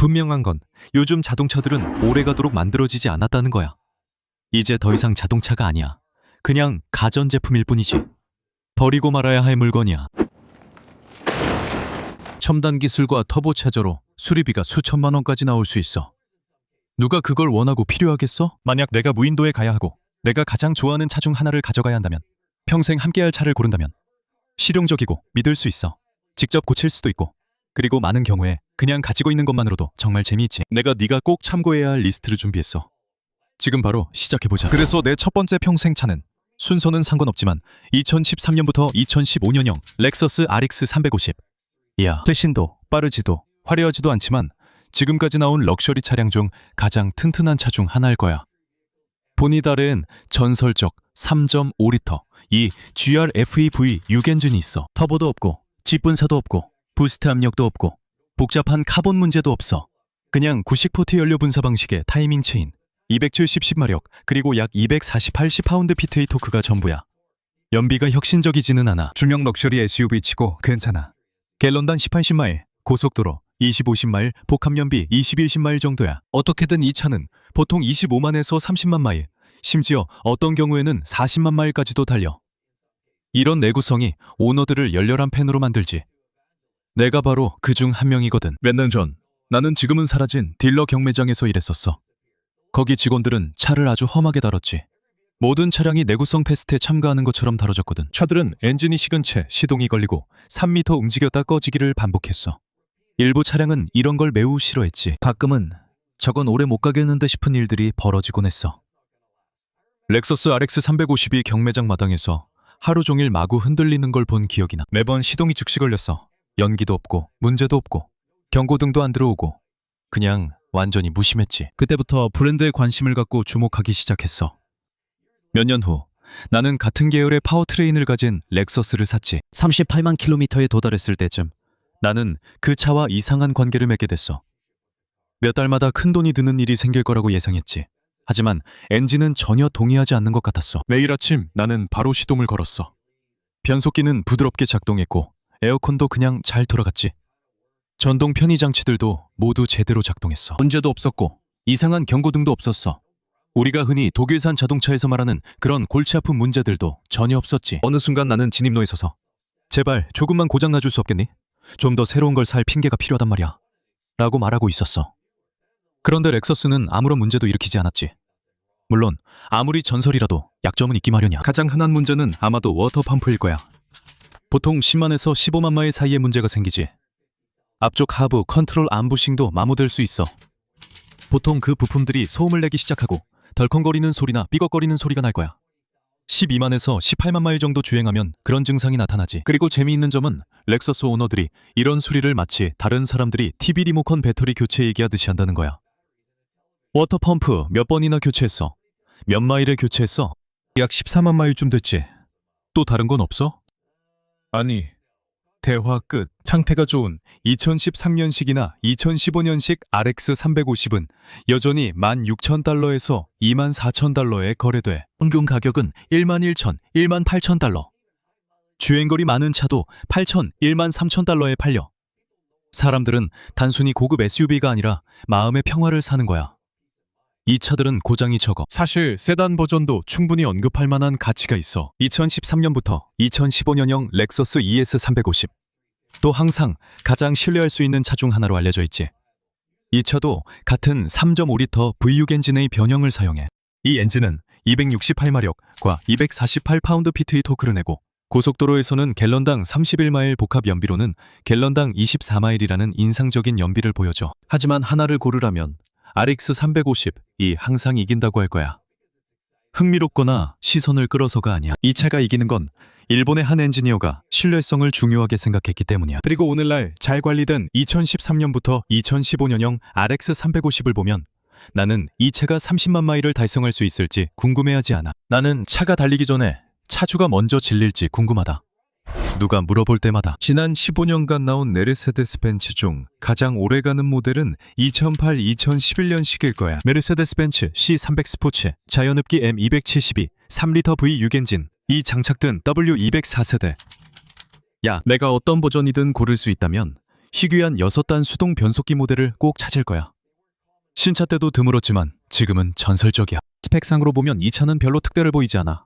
분명한 건 요즘 자동차들은 오래가도록 만들어지지 않았다는 거야. 이제 더 이상 자동차가 아니야. 그냥 가전제품일 뿐이지. 버리고 말아야 할 물건이야. 첨단 기술과 터보 차저로 수리비가 수천만 원까지 나올 수 있어. 누가 그걸 원하고 필요하겠어? 만약 내가 무인도에 가야 하고 내가 가장 좋아하는 차 중 하나를 가져가야 한다면, 평생 함께할 차를 고른다면 실용적이고 믿을 수 있어. 직접 고칠 수도 있고, 그리고 많은 경우에 그냥 가지고 있는 것만으로도 정말 재미있지. 내가 네가 꼭 참고해야 할 리스트를 준비했어. 지금 바로 시작해보자. 그래서 내 첫 번째 평생 차는, 순서는 상관없지만 2013년부터 2015년형 렉서스 RX 350. 이야, 최신도 빠르지도 화려하지도 않지만 지금까지 나온 럭셔리 차량 중 가장 튼튼한 차 중 하나일 거야. 보닛 아래엔 전설적 3.5리터 이 GRFEV 6엔진이 있어. 터보도 없고 직분사도 없고 부스트 압력도 없고 복잡한 카본 문제도 없어. 그냥 구식 포트 연료 분사 방식의 타이밍 체인, 270마력 그리고 약 248파운드-피트의 토크가 전부야. 연비가 혁신적이지는 않아. 중형 럭셔리 SUV치고 괜찮아. 갤런당 18마일, 고속도로 20-50마일, 복합연비 20-10마일 정도야. 어떻게든 이 차는 보통 25만에서 30만 마일, 심지어 어떤 경우에는 40만 마일까지도 달려. 이런 내구성이 오너들을 열렬한 팬으로 만들지. 내가 바로 그 중 한 명이거든. 몇 년 전 나는 지금은 사라진 딜러 경매장에서 일했었어. 거기 직원들은 차를 아주 험하게 다뤘지. 모든 차량이 내구성 테스트에 참가하는 것처럼 다뤄졌거든. 차들은 엔진이 식은 채 시동이 걸리고 3m 움직였다 꺼지기를 반복했어. 일부 차량은 이런 걸 매우 싫어했지. 가끔은 저건 오래 못 가겠는데 싶은 일들이 벌어지곤 했어. 렉서스 RX 350이 경매장 마당에서 하루 종일 마구 흔들리는 걸 본 기억이 나. 매번 시동이 즉시 걸렸어. 연기도 없고 문제도 없고 경고등도 안 들어오고 그냥 완전히 무심했지. 그때부터 브랜드에 관심을 갖고 주목하기 시작했어. 몇 년 후 나는 같은 계열의 파워트레인을 가진 렉서스를 샀지. 38만 킬로미터에 도달했을 때쯤 나는 그 차와 이상한 관계를 맺게 됐어. 몇 달마다 큰 돈이 드는 일이 생길 거라고 예상했지. 하지만 엔진은 전혀 동의하지 않는 것 같았어. 매일 아침 나는 바로 시동을 걸었어. 변속기는 부드럽게 작동했고 에어컨도 그냥 잘 돌아갔지. 전동 편의 장치들도 모두 제대로 작동했어. 문제도 없었고 이상한 경고등도 없었어. 우리가 흔히 독일산 자동차에서 말하는 그런 골치 아픈 문제들도 전혀 없었지. 어느 순간 나는 진입로에 서서 제발 조금만 고장 나줄 수 없겠니? 좀 더 새로운 걸 살 핑계가 필요하단 말이야 라고 말하고 있었어. 그런데 렉서스는 아무런 문제도 일으키지 않았지. 물론 아무리 전설이라도 약점은 있기 마련이야. 가장 흔한 문제는 아마도 워터 펌프일 거야. 보통 10만에서 15만 마일 사이에 문제가 생기지. 앞쪽 하부 컨트롤 암부싱도 마모될 수 있어. 보통 그 부품들이 소음을 내기 시작하고 덜컹거리는 소리나 삐걱거리는 소리가 날 거야. 12만에서 18만 마일 정도 주행하면 그런 증상이 나타나지. 그리고 재미있는 점은 렉서스 오너들이 이런 수리를 마치 다른 사람들이 TV 리모컨 배터리 교체 얘기하듯이 한다는 거야. 워터펌프 몇 번이나 교체했어? 몇 마일에 교체했어? 약 14만 마일쯤 됐지. 또 다른 건 없어? 아니, 대화 끝. 상태가 좋은 2013년식이나 2015년식 RX 350은 여전히 16,000달러에서 24,000달러에 거래돼. 평균 가격은 11,000, 18,000달러. 주행거리 많은 차도 8,000, 13,000달러에 팔려. 사람들은 단순히 고급 SUV가 아니라 마음의 평화를 사는 거야. 이 차들은 고장이 적어. 사실 세단 버전도 충분히 언급할 만한 가치가 있어. 2013년부터 2015년형 렉서스 ES 350. 또 항상 가장 신뢰할 수 있는 차 중 하나로 알려져 있지. 이 차도 같은 3.5리터 V6 엔진의 변형을 사용해. 이 엔진은 268마력과 248파운드-피트의 토크를 내고 고속도로에서는 갤런당 31마일 복합 연비로는 갤런당 24마일이라는 인상적인 연비를 보여줘. 하지만 하나를 고르라면 RX 350이 항상 이긴다고 할 거야. 흥미롭거나 시선을 끌어서가 아니야. 이 차가 이기는 건 일본의 한 엔지니어가 신뢰성을 중요하게 생각했기 때문이야. 그리고 오늘날 잘 관리된 2013년부터 2015년형 RX 350을 보면 나는 이 차가 30만 마일을 달성할 수 있을지 궁금해하지 않아. 나는 차가 달리기 전에 차주가 먼저 질릴지 궁금하다. 누가 물어볼 때마다. 지난 15년간 나온 메르세데스 벤츠 중 가장 오래가는 모델은 2008-2011년식일 거야. 메르세데스 벤츠 C300 스포츠, 자연흡기 M272, 3리터 V6 엔진, 이 장착된 W204세대. 야, 내가 어떤 버전이든 고를 수 있다면 희귀한 6단 수동 변속기 모델을 꼭 찾을 거야. 신차 때도 드물었지만 지금은 전설적이야. 스펙상으로 보면 이 차는 별로 특별해 보이지 않아.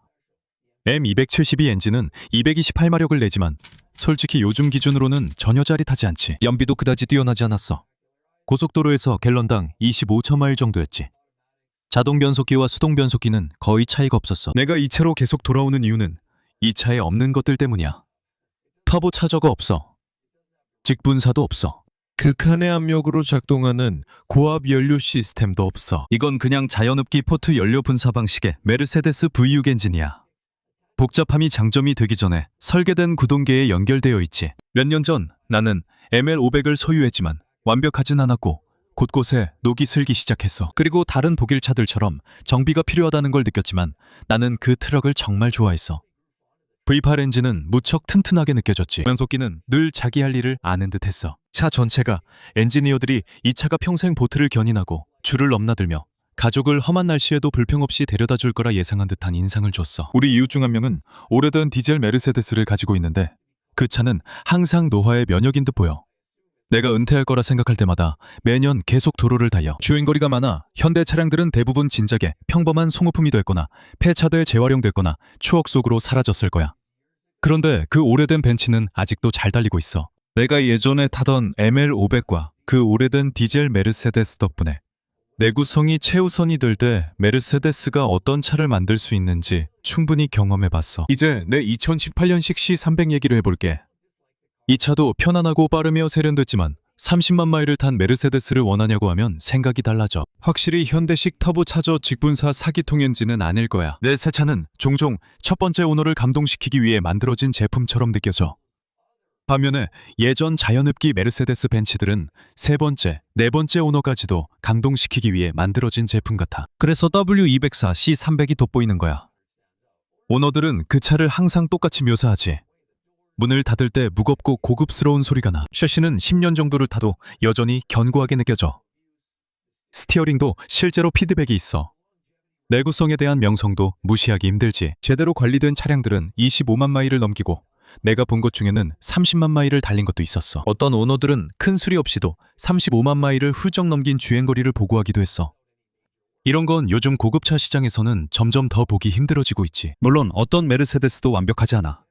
M272 엔진은 228마력을 내지만 솔직히 요즘 기준으로는 전혀 짜릿하지 않지. 연비도 그다지 뛰어나지 않았어. 고속도로에서 갤런당 25,000마일 정도였지. 자동 변속기와 수동 변속기는 거의 차이가 없었어. 내가 이 차로 계속 돌아오는 이유는 이 차에 없는 것들 때문이야. 터보 차저가 없어. 직분사도 없어. 극한의 압력으로 작동하는 고압 연료 시스템도 없어. 이건 그냥 자연흡기 포트 연료 분사 방식의 메르세데스 V6 엔진이야. 복잡함이 장점이 되기 전에 설계된 구동계에 연결되어 있지. 몇 년 전 나는 ML500을 소유했지만 완벽하진 않았고 곳곳에 녹이 슬기 시작했어. 그리고 다른 독일 차들처럼 정비가 필요하다는 걸 느꼈지만 나는 그 트럭을 정말 좋아했어. V8 엔진은 무척 튼튼하게 느껴졌지. 변속기는 늘 자기 할 일을 아는 듯했어. 차 전체가 엔지니어들이 이 차가 평생 보트를 견인하고 줄을 넘나들며 가족을 험한 날씨에도 불평 없이 데려다 줄 거라 예상한 듯한 인상을 줬어. 우리 이웃 중 한 명은 오래된 디젤 메르세데스를 가지고 있는데 그 차는 항상 노화의 면역인 듯 보여. 내가 은퇴할 거라 생각할 때마다 매년 계속 도로를 달려. 주행거리가 많아 현대 차량들은 대부분 진작에 평범한 소모품이 됐거나 폐차대에 재활용됐거나 추억 속으로 사라졌을 거야. 그런데 그 오래된 벤츠는 아직도 잘 달리고 있어. 내가 예전에 타던 ML500과 그 오래된 디젤 메르세데스 덕분에 내구성이 최우선이 될 때 메르세데스가 어떤 차를 만들 수 있는지 충분히 경험해봤어. 이제 내 2018년식 C300 얘기를 해볼게. 이 차도 편안하고 빠르며 세련됐지만 30만 마일을 탄 메르세데스를 원하냐고 하면 생각이 달라져. 확실히 현대식 터보차저 직분사 4기통 엔진은 아닐 거야. 내 새 차는 종종 첫 번째 오너를 감동시키기 위해 만들어진 제품처럼 느껴져. 반면에 예전 자연흡기 메르세데스 벤츠들은 세 번째, 네 번째 오너까지도 감동시키기 위해 만들어진 제품 같아. 그래서 W204 C300이 돋보이는 거야. 오너들은 그 차를 항상 똑같이 묘사하지. 문을 닫을 때 무겁고 고급스러운 소리가 나. 셔시는 10년 정도를 타도 여전히 견고하게 느껴져. 스티어링도 실제로 피드백이 있어. 내구성에 대한 명성도 무시하기 힘들지. 제대로 관리된 차량들은 25만 마일을 넘기고 내가 본 것 중에는 30만 마일을 달린 것도 있었어. 어떤 오너들은 큰 수리 없이도 35만 마일을 훌쩍 넘긴 주행거리를 보고하기도 했어. 이런 건 요즘 고급차 시장에서는 점점 더 보기 힘들어지고 있지. 물론 어떤 메르세데스도 완벽하지 않아.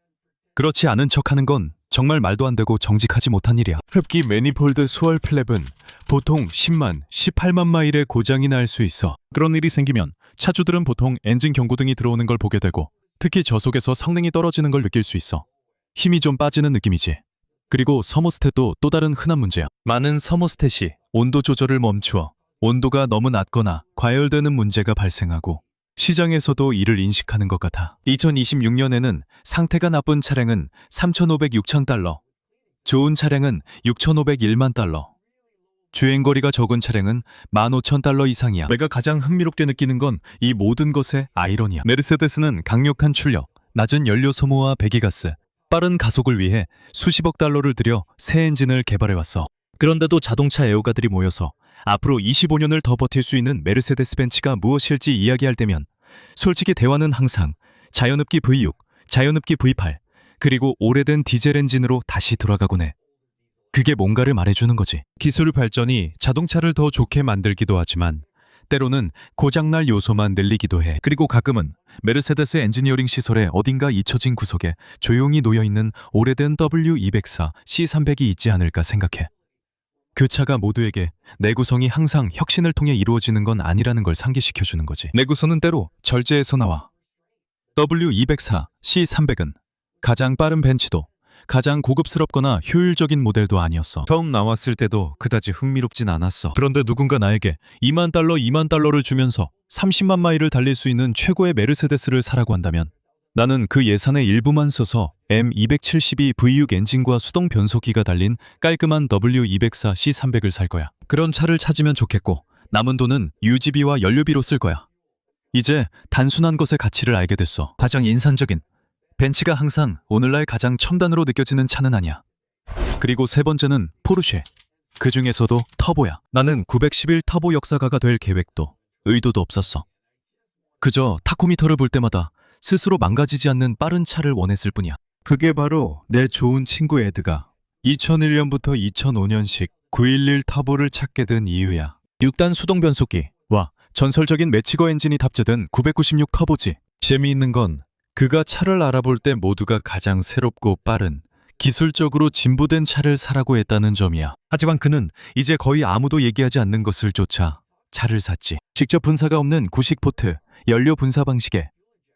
그렇지 않은 척하는 건 정말 말도 안 되고 정직하지 못한 일이야. 흡기 매니폴드 수월 플랩은 보통 10만, 18만 마일의 고장이 날 수 있어. 그런 일이 생기면 차주들은 보통 엔진 경고등이 들어오는 걸 보게 되고 특히 저속에서 성능이 떨어지는 걸 느낄 수 있어. 힘이 좀 빠지는 느낌이지. 그리고 서모스탯도 또 다른 흔한 문제야. 많은 서모스탯이 온도 조절을 멈추어 온도가 너무 낮거나 과열되는 문제가 발생하고 시장에서도 이를 인식하는 것 같아. 2026년에는 상태가 나쁜 차량은 3,500, 6,000달러, 좋은 차량은 6,501만 달러, 주행거리가 적은 차량은 15,000달러 이상이야. 내가 가장 흥미롭게 느끼는 건 이 모든 것의 아이러니야. 메르세데스는 강력한 출력, 낮은 연료 소모와 배기가스, 빠른 가속을 위해 수십억 달러를 들여 새 엔진을 개발해왔어. 그런데도 자동차 애호가들이 모여서 앞으로 25년을 더 버틸 수 있는 메르세데스 벤츠가 무엇일지 이야기할 때면 솔직히 대화는 항상 자연흡기 V6, 자연흡기 V8, 그리고 오래된 디젤 엔진으로 다시 돌아가곤 해. 그게 뭔가를 말해주는 거지. 기술 발전이 자동차를 더 좋게 만들기도 하지만 때로는 고장날 요소만 늘리기도 해. 그리고 가끔은 메르세데스 엔지니어링 시설의 어딘가 잊혀진 구석에 조용히 놓여있는 오래된 W204, C300이 있지 않을까 생각해. 그 차가 모두에게 내구성이 항상 혁신을 통해 이루어지는 건 아니라는 걸 상기시켜주는 거지. 내구성은 때로 절제에서 나와. W204, C300은 가장 빠른 벤츠도 가장 고급스럽거나 효율적인 모델도 아니었어. 처음 나왔을 때도 그다지 흥미롭진 않았어. 그런데 누군가 나에게 2만 달러를 주면서 30만 마일을 달릴 수 있는 최고의 메르세데스를 사라고 한다면 나는 그 예산의 일부만 써서 M272 V6 엔진과 수동 변속기가 달린 깔끔한 W204 C300을 살 거야. 그런 차를 찾으면 좋겠고 남은 돈은 유지비와 연료비로 쓸 거야. 이제 단순한 것의 가치를 알게 됐어. 가장 인상적인 벤츠가 항상 오늘날 가장 첨단으로 느껴지는 차는 아니야. 그리고 세 번째는 포르쉐. 그 중에서도 터보야. 나는 911 터보 역사가가 될 계획도 의도도 없었어. 그저 타코미터를 볼 때마다 스스로 망가지지 않는 빠른 차를 원했을 뿐이야. 그게 바로 내 좋은 친구 에드가 2001년부터 2005년씩 911 터보를 찾게 된 이유야. 6단 수동 변속기. 와, 전설적인 매치거 엔진이 탑재된 996 터보지. 재미있는 건 그가 차를 알아볼 때 모두가 가장 새롭고 빠른, 기술적으로 진보된 차를 사라고 했다는 점이야. 하지만 그는 이제 거의 아무도 얘기하지 않는 것을 쫓아 차를 샀지. 직접 분사가 없는 구식 포트, 연료 분사 방식에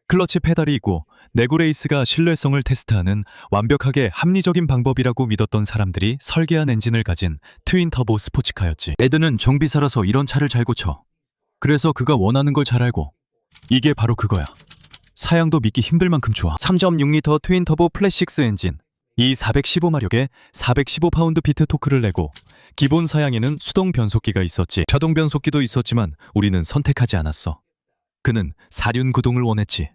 클러치 페달이 있고 네구레이스가 신뢰성을 테스트하는 완벽하게 합리적인 방법이라고 믿었던 사람들이 설계한 엔진을 가진 트윈 터보 스포츠카였지. 에드는 정비사라서 이런 차를 잘 고쳐. 그래서 그가 원하는 걸 잘 알고. 이게 바로 그거야. 사양도 믿기 힘들 만큼 좋아. 3.6리터 트윈 터보 플랫식스 엔진. 이 415마력에 415파운드 피트 토크를 내고 기본 사양에는 수동 변속기가 있었지. 자동 변속기도 있었지만 우리는 선택하지 않았어. 그는 사륜 구동을 원했지.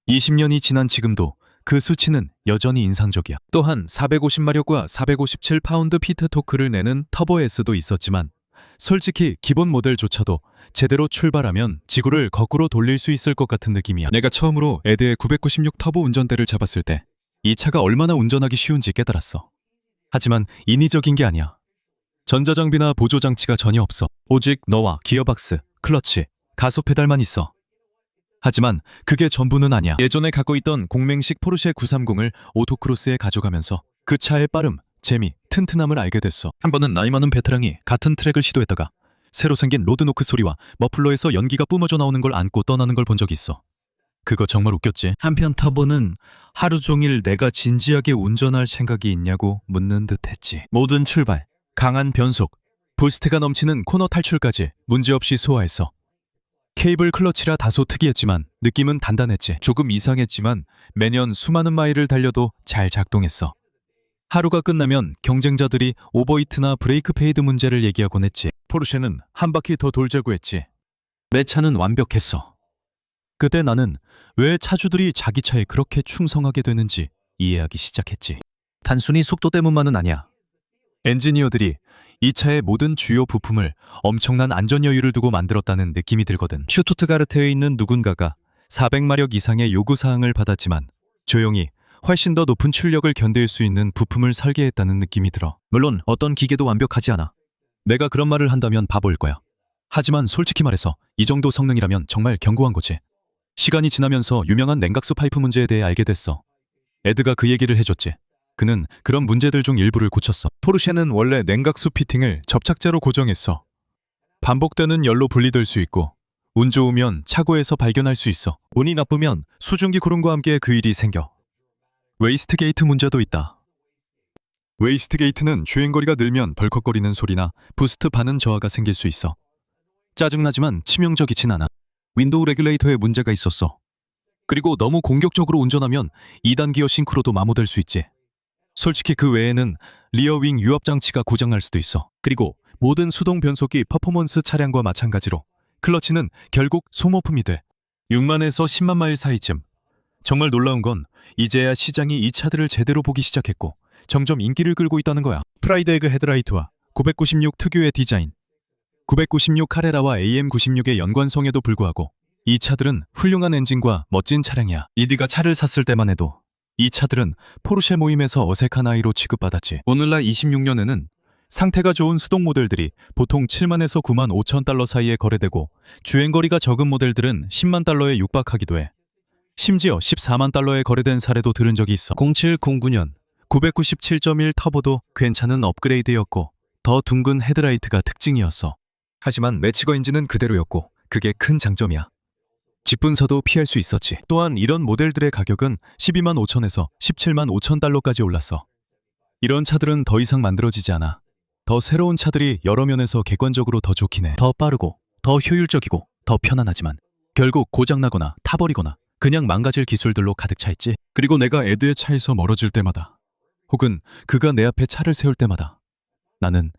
20년이 지난 지금도 그 수치는 여전히 인상적이야. 또한 450마력과 457파운드 피트 토크를 내는 터보 S도 있었지만 솔직히 기본 모델조차도 제대로 출발하면 지구를 거꾸로 돌릴 수 있을 것 같은 느낌이야. 내가 처음으로 에드의 996 터보 운전대를 잡았을 때 이 차가 얼마나 운전하기 쉬운지 깨달았어. 하지만 인위적인 게 아니야. 전자장비나 보조장치가 전혀 없어. 오직 너와 기어박스, 클러치, 가속 페달만 있어. 하지만 그게 전부는 아니야. 예전에 갖고 있던 공맹식 포르쉐 930을 오토크로스에 가져가면서 그 차의 빠름, 재미, 튼튼함을 알게 됐어. 한 번은 나이 많은 베테랑이 같은 트랙을 시도했다가 새로 생긴 로드노크 소리와 머플러에서 연기가 뿜어져 나오는 걸 안고 떠나는 걸 본 적이 있어. 그거 정말 웃겼지. 한편 터보는 하루 종일 내가 진지하게 운전할 생각이 있냐고 묻는 듯 했지. 모든 출발, 강한 변속, 부스트가 넘치는 코너 탈출까지 문제없이 소화했어. 케이블 클러치라 다소 특이했지만 느낌은 단단했지. 조금 이상했지만 매년 수많은 마일을 달려도 잘 작동했어. 하루가 끝나면 경쟁자들이 오버히트나 브레이크 페이드 문제를 얘기하곤 했지. 포르쉐는 한 바퀴 더 돌자고 했지. 내 차는 완벽했어. 그때 나는 왜 차주들이 자기 차에 그렇게 충성하게 되는지 이해하기 시작했지. 단순히 속도 때문만은 아니야. 엔지니어들이 이 차의 모든 주요 부품을 엄청난 안전 여유를 두고 만들었다는 느낌이 들거든. 슈투트가르트에 있는 누군가가 400마력 이상의 요구사항을 받았지만 조용히 훨씬 더 높은 출력을 견딜 수 있는 부품을 설계했다는 느낌이 들어. 물론 어떤 기계도 완벽하지 않아. 내가 그런 말을 한다면 바보일 거야. 하지만 솔직히 말해서 이 정도 성능이라면 정말 견고한 거지. 시간이 지나면서 유명한 냉각수 파이프 문제에 대해 알게 됐어. 에드가 그 얘기를 해줬지. 그는 그런 문제들 중 일부를 고쳤어. 포르쉐는 원래 냉각수 피팅을 접착제로 고정했어. 반복되는 열로 분리될 수 있고 운 좋으면 차고에서 발견할 수 있어. 운이 나쁘면 수증기 구름과 함께 그 일이 생겨. 웨이스트 게이트 문제도 있다. 웨이스트 게이트는 주행거리가 늘면 덜컥거리는 소리나 부스트 반응 저하가 생길 수 있어. 짜증나지만 치명적이진 않아. 윈도우 레귤레이터에 문제가 있었어. 그리고 너무 공격적으로 운전하면 2단 기어 싱크로도 마모될 수 있지. 솔직히 그 외에는 리어윙 유압 장치가 고장날 수도 있어. 그리고 모든 수동 변속기 퍼포먼스 차량과 마찬가지로 클러치는 결국 소모품이 돼. 6만에서 10만 마일 사이쯤. 정말 놀라운 건 이제야 시장이 이 차들을 제대로 보기 시작했고 점점 인기를 끌고 있다는 거야. 프라이드 에그 헤드라이트와 996 특유의 디자인, 996 카레라와 AM96의 연관성에도 불구하고 이 차들은 훌륭한 엔진과 멋진 차량이야. 이디가 차를 샀을 때만 해도 이 차들은 포르쉐 모임에서 어색한 아이로 취급받았지. 오늘날 26년에는 상태가 좋은 수동 모델들이 보통 7만에서 9만 5천 달러 사이에 거래되고 주행거리가 적은 모델들은 10만 달러에 육박하기도 해. 심지어 14만 달러에 거래된 사례도 들은 적이 있어. 0709년 997.1 터보도 괜찮은 업그레이드였고 더 둥근 헤드라이트가 특징이었어. 하지만 매치거 엔진은 그대로였고 그게 큰 장점이야. 직분사도 피할 수 있었지. 또한 이런 모델들의 가격은 12만 5천에서 17만 5천 달러까지 올랐어. 이런 차들은 더 이상 만들어지지 않아. 더 새로운 차들이 여러 면에서 객관적으로 더 좋긴 해. 더 빠르고 더 효율적이고 더 편안하지만 결국 고장나거나 타버리거나 그냥 망가질 기술들로 가득 차 있지. 그리고 내가 에드의 차에서 멀어질 때마다 혹은 그가 내 앞에 차를 세울 때마다 나는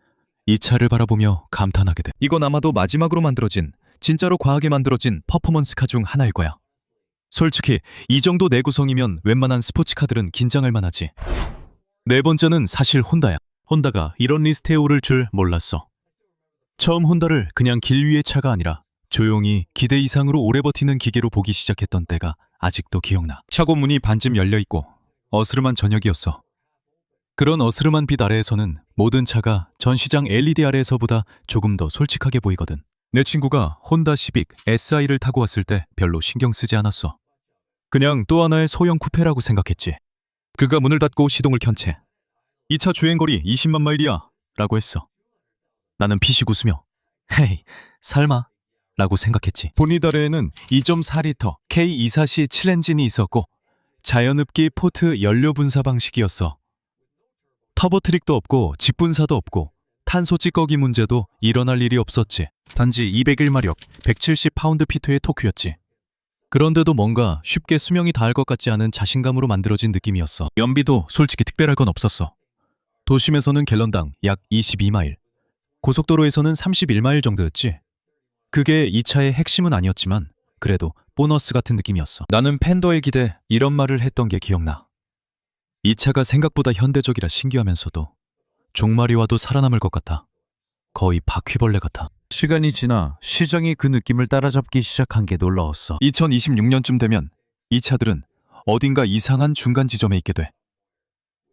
이 차를 바라보며 감탄하게 돼. 이건 아마도 마지막으로 만들어진, 진짜로 과하게 만들어진 퍼포먼스카 중 하나일 거야. 솔직히 이 정도 내구성이면 웬만한 스포츠카들은 긴장할 만하지. 네 번째는 사실 혼다야. 혼다가 이런 리스트에 오를 줄 몰랐어. 처음 혼다를 그냥 길 위의 차가 아니라 조용히 기대 이상으로 오래 버티는 기계로 보기 시작했던 때가 아직도 기억나. 차고 문이 반쯤 열려있고 어스름한 저녁이었어. 그런 어스름한 빛 아래에서는 모든 차가 전시장 LED 아래에서보다 조금 더 솔직하게 보이거든. 내 친구가 혼다 시빅 SI를 타고 왔을 때 별로 신경 쓰지 않았어. 그냥 또 하나의 소형 쿠페라고 생각했지. 그가 문을 닫고 시동을 켠 채 이 차 주행거리 20만 마일이야 라고 했어. 나는 피식 웃으며 헤이 설마 라고 생각했지. 보닛 아래에는 2.4리터 K240 7엔진이 있었고 자연흡기 포트 연료 분사 방식이었어. 터보 트릭도 없고 직분사도 없고 탄소 찌꺼기 문제도 일어날 일이 없었지. 단지 201마력 170파운드-피트의 토크였지. 그런데도 뭔가 쉽게 수명이 닿을 것 같지 않은 자신감으로 만들어진 느낌이었어. 연비도 솔직히 특별할 건 없었어. 도심에서는 갤런당 약 22마일, 고속도로에서는 31마일 정도였지. 그게 이 차의 핵심은 아니었지만 그래도 보너스 같은 느낌이었어. 나는 팬더에 기대 이런 말을 했던 게 기억나. 이 차가 생각보다 현대적이라 신기하면서도 종말이 와도 살아남을 것 같아. 거의 바퀴벌레 같아. 시간이 지나 시장이 그 느낌을 따라잡기 시작한 게 놀라웠어. 2026년쯤 되면 이 차들은 어딘가 이상한 중간 지점에 있게 돼.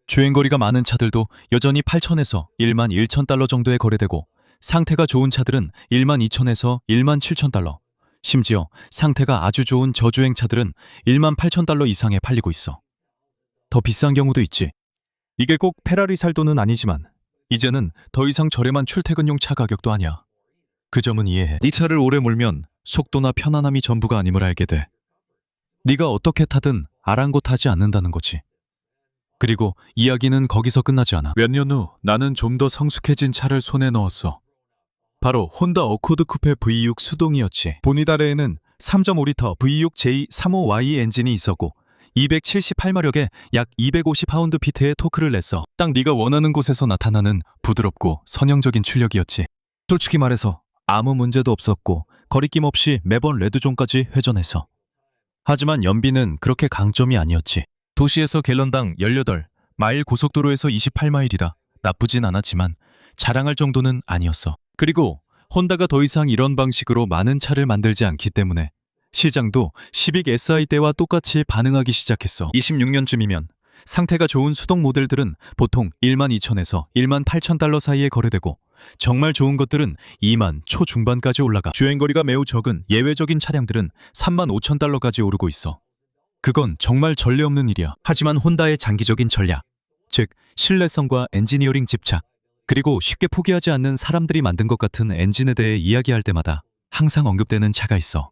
주행거리가 많은 차들도 여전히 8천에서 1만 1천 달러 정도에 거래되고 상태가 좋은 차들은 1만 2천에서 1만 7천 달러, 심지어 상태가 아주 좋은 저주행 차들은 1만 8천 달러 이상에 팔리고 있어. 더 비싼 경우도 있지. 이게 꼭 페라리 살 돈은 아니지만 이제는 더 이상 저렴한 출퇴근용 차 가격도 아니야. 그 점은 이해해. 네 차를 오래 몰면 속도나 편안함이 전부가 아님을 알게 돼. 네가 어떻게 타든 아랑곳하지 않는다는 거지. 그리고 이야기는 거기서 끝나지 않아. 몇 년 후 나는 좀 더 성숙해진 차를 손에 넣었어. 바로 혼다 어코드 쿠페 V6 수동이었지. 보닛 아래에는 3.5리터 V6J35Y 엔진이 있었고 278마력에 약 250파운드-피트의 토크를 냈어. 딱 네가 원하는 곳에서 나타나는 부드럽고 선형적인 출력이었지. 솔직히 말해서 아무 문제도 없었고 거리낌 없이 매번 레드존까지 회전했어. 하지만 연비는 그렇게 강점이 아니었지. 도시에서 갤런당 18마일, 고속도로에서 28마일이라 나쁘진 않았지만 자랑할 정도는 아니었어. 그리고 혼다가 더 이상 이런 방식으로 많은 차를 만들지 않기 때문에 시장도 시빅 SI 때와 똑같이 반응하기 시작했어. 26년쯤이면 상태가 좋은 수동 모델들은 보통 1만 2천에서 1만 8천 달러 사이에 거래되고 정말 좋은 것들은 2만 초중반까지 올라가. 주행거리가 매우 적은 예외적인 차량들은 3만 5천 달러까지 오르고 있어. 그건 정말 전례 없는 일이야. 하지만 혼다의 장기적인 전략, 즉 신뢰성과 엔지니어링 집착, 그리고 쉽게 포기하지 않는 사람들이 만든 것 같은 엔진에 대해 이야기할 때마다 항상 언급되는 차가 있어.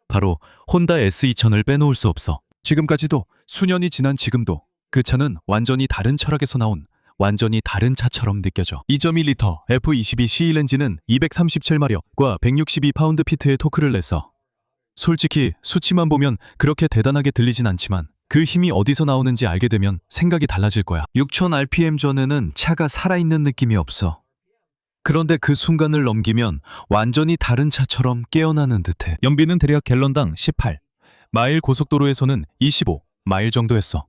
바로 혼다 S2000을 빼놓을 수 없어. 지금까지도 수년이 지난 지금도 그 차는 완전히 다른 철학에서 나온 완전히 다른 차처럼 느껴져. 2.1리터 F22C1 엔진은 237마력과 162파운드-피트의 토크를 냈어. 솔직히 수치만 보면 그렇게 대단하게 들리진 않지만 그 힘이 어디서 나오는지 알게 되면 생각이 달라질 거야. 6000rpm 전에는 차가 살아있는 느낌이 없어. 그런데 그 순간을 넘기면 완전히 다른 차처럼 깨어나는 듯해. 연비는 대략 갤런당 18마일, 고속도로에서는 25마일 정도였어.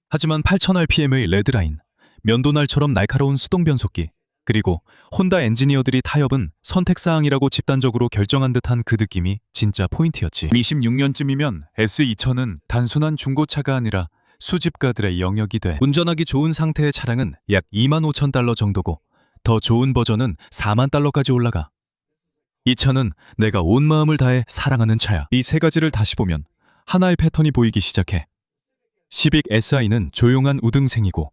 하지만 8000rpm의 레드라인, 면도날처럼 날카로운 수동 변속기, 그리고 혼다 엔지니어들이 타협은 선택사항이라고 집단적으로 결정한 듯한 그 느낌이 진짜 포인트였지. 26년쯤이면 S2000은 단순한 중고차가 아니라 수집가들의 영역이 돼. 운전하기 좋은 상태의 차량은 약 2만 5천 달러 정도고 더 좋은 버전은 4만 달러까지 올라가. 이 차는 내가 온 마음을 다해 사랑하는 차야. 이 세 가지를 다시 보면 하나의 패턴이 보이기 시작해. 시빅 SI는 조용한 우등생이고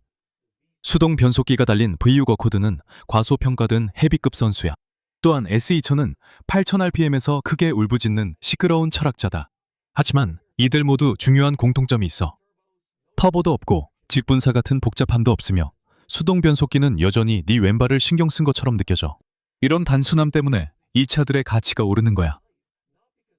수동 변속기가 달린 V6 어코드는 과소평가된 헤비급 선수야. 또한 S2000은 8000rpm에서 크게 울부짖는 시끄러운 철학자다. 하지만 이들 모두 중요한 공통점이 있어. 터보도 없고 직분사 같은 복잡함도 없으며 수동 변속기는 여전히 네 왼발을 신경 쓴 것처럼 느껴져. 이런 단순함 때문에 이 차들의 가치가 오르는 거야.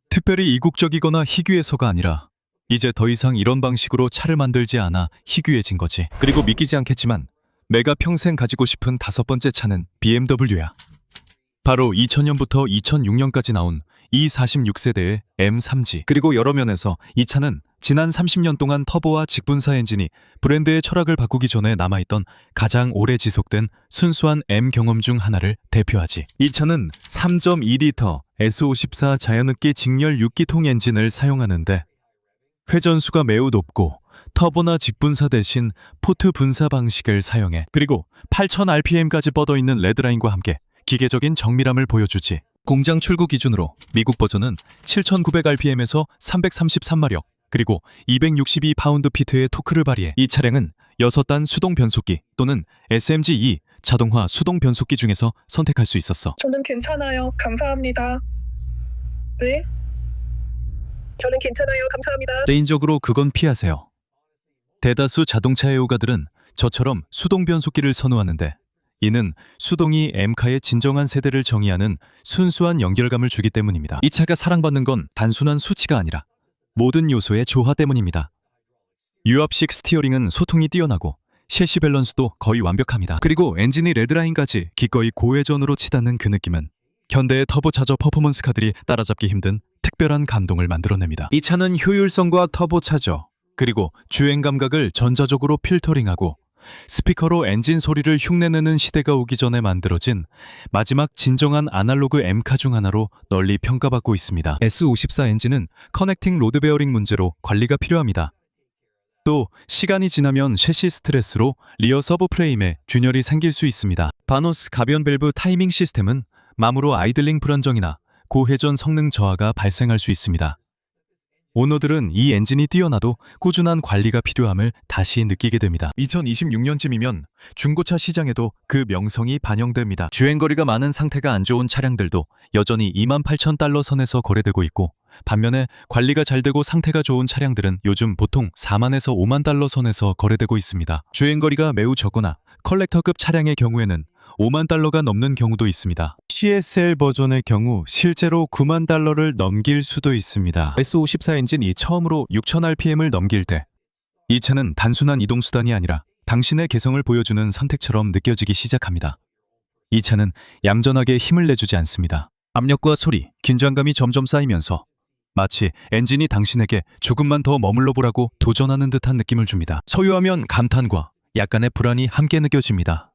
특별히 이국적이거나 희귀해서가 아니라 이제 더 이상 이런 방식으로 차를 만들지 않아 희귀해진 거지. 그리고 믿기지 않겠지만 내가 평생 가지고 싶은 5번째 차는 BMW야. 바로 2000년부터 2006년까지 나온 E46세대의 M3G. 그리고 여러 면에서 이 차는 지난 30년 동안 터보와 직분사 엔진이 브랜드의 철학을 바꾸기 전에 남아있던 가장 오래 지속된 순수한 M 경험 중 하나를 대표하지. 이 차는 3.2리터 S54 자연흡기 직렬 6기통 엔진을 사용하는데 회전수가 매우 높고 터보나 직분사 대신 포트 분사 방식을 사용해. 그리고 8000rpm까지 뻗어있는 레드라인과 함께 기계적인 정밀함을 보여주지. 공장 출고 기준으로 미국 버전은 7900rpm에서 333마력 그리고 262파운드-피트의 토크를 발휘해 이 차량은 6단 수동 변속기 또는 SMG2 자동화 수동 변속기 중에서 선택할 수 있었어. 저는 괜찮아요. 감사합니다. 네? 저는 괜찮아요. 감사합니다. 개인적으로 그건 피하세요. 대다수 자동차 애호가들은 저처럼 수동 변속기를 선호하는데 이는 수동이 M카의 진정한 세대를 정의하는 순수한 연결감을 주기 때문입니다. 이 차가 사랑받는 건 단순한 수치가 아니라 모든 요소의 조화 때문입니다. 유압식 스티어링은 소통이 뛰어나고 셰시 밸런스도 거의 완벽합니다. 그리고 엔진이 레드라인까지 기꺼이 고회전으로 치닫는 그 느낌은 현대의 터보차저 퍼포먼스카들이 따라잡기 힘든 특별한 감동을 만들어냅니다. 이 차는 효율성과 터보차저 그리고 주행 감각을 전자적으로 필터링하고 스피커로 엔진 소리를 흉내내는 시대가 오기 전에 만들어진 마지막 진정한 아날로그 M카 중 하나로 널리 평가받고 있습니다. S54 엔진은 커넥팅 로드 베어링 문제로 관리가 필요합니다. 또 시간이 지나면 셰시 스트레스로 리어 서브 프레임에 균열이 생길 수 있습니다. 바노스 가변 밸브 타이밍 시스템은 마무로 아이들링 불안정이나 고회전 성능 저하가 발생할 수 있습니다. 오너들은 이 엔진이 뛰어나도 꾸준한 관리가 필요함을 다시 느끼게 됩니다. 2026년쯤이면 중고차 시장에도 그 명성이 반영됩니다. 주행거리가 많은 상태가 안 좋은 차량들도 여전히 28,000달러 선에서 거래되고 있고 반면에 관리가 잘 되고 상태가 좋은 차량들은 요즘 보통 4만에서 5만 달러 선에서 거래되고 있습니다. 주행거리가 매우 적거나 컬렉터급 차량의 경우에는 5만 달러가 넘는 경우도 있습니다. CSL 버전의 경우 실제로 9만 달러를 넘길 수도 있습니다. S54 엔진이 처음으로 6000rpm을 넘길 때 이 차는 단순한 이동수단이 아니라 당신의 개성을 보여주는 선택처럼 느껴지기 시작합니다. 이 차는 얌전하게 힘을 내주지 않습니다. 압력과 소리, 긴장감이 점점 쌓이면서 마치 엔진이 당신에게 조금만 더 머물러 보라고 도전하는 듯한 느낌을 줍니다. 소유하면 감탄과 약간의 불안이 함께 느껴집니다.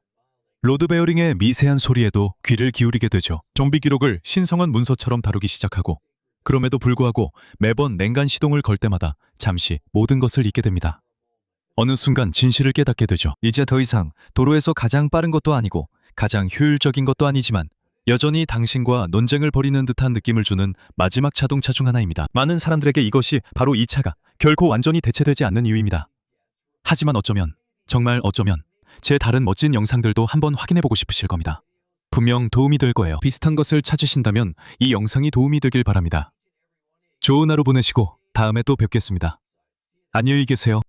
로드 베어링의 미세한 소리에도 귀를 기울이게 되죠. 정비 기록을 신성한 문서처럼 다루기 시작하고 그럼에도 불구하고 매번 냉간 시동을 걸 때마다 잠시 모든 것을 잊게 됩니다. 어느 순간 진실을 깨닫게 되죠. 이제 더 이상 도로에서 가장 빠른 것도 아니고 가장 효율적인 것도 아니지만 여전히 당신과 논쟁을 벌이는 듯한 느낌을 주는 마지막 자동차 중 하나입니다. 많은 사람들에게 이것이 바로 이 차가 결코 완전히 대체되지 않는 이유입니다. 하지만 어쩌면, 정말 어쩌면 제 다른 멋진 영상들도 한번 확인해보고 싶으실 겁니다. 분명 도움이 될 거예요. 비슷한 것을 찾으신다면 이 영상이 도움이 되길 바랍니다. 좋은 하루 보내시고 다음에 또 뵙겠습니다. 안녕히 계세요.